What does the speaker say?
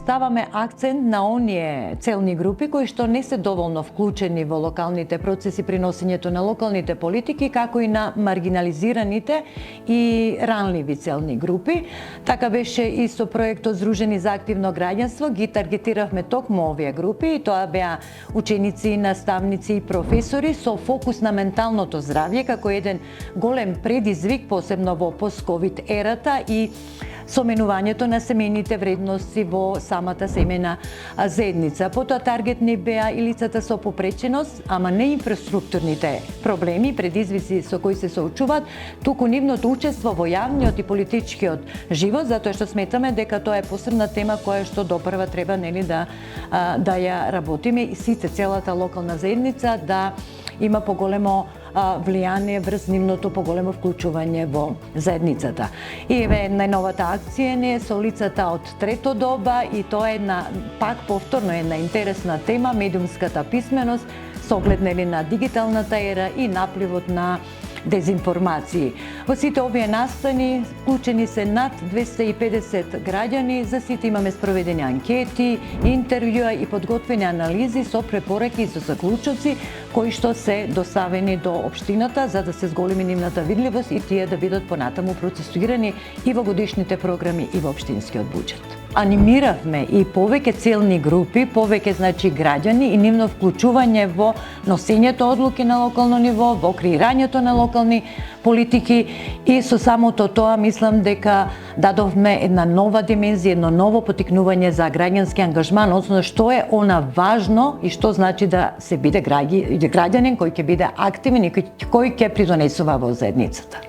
ставаме акцент на оние целни групи кои што не се доволно вклучени во локалните процеси при носењето на локалните политики, како и на маргинализираните и ранливи целни групи. Така беше и со проектот Здружени за активно граѓанство, ги таргетиравме токму овие групи, и тоа беа ученици, наставници и професори со фокус на менталното здравје како еден голем предизвик, посебно во пост-ковид ерата, и соменувањето на семејните вредности во самата семејна заедница. Потоа таргетни беа и лицата со попреченост, ама не инфраструктурните проблеми, предизвици со кои се соочуваат, туку нивното учество во јавниот и политичкиот живот, затоа што сметаме дека тоа е посебна тема која што допрва треба да ја работиме и сите, целата локална заедница да има поголемо влијание врз нивното поголемо вклучување во заедницата. И еве најновата акција не е со лицата од трето доба, и тоа е пак повторно една интересна тема, медиумската писменост со оглед на дигиталната ера и напливот на дезинформации. Во сите овие настани вклучени се над 250 граѓани, за сите имаме спроведени анкети, интервјуа и подготвени анализи со препораки и со заклучоци кои што се доставени до општината за да се зголеми нивната видливост и тие да бидат понатаму процесуирани и во годишните програми и во општинскиот буџет. Анимиравме и повеќе целни групи, повеќе граѓани и нивно вклучување во носењето одлуки на локално ниво, во креирањето на локални политики, и со самото тоа мислам дека дадовме една нова димензија, едно ново потикнување за граѓански ангажман, односно што е она важно и што значи да се биде граѓанин кој ќе биде активен и кој ќе придонесува во заедницата.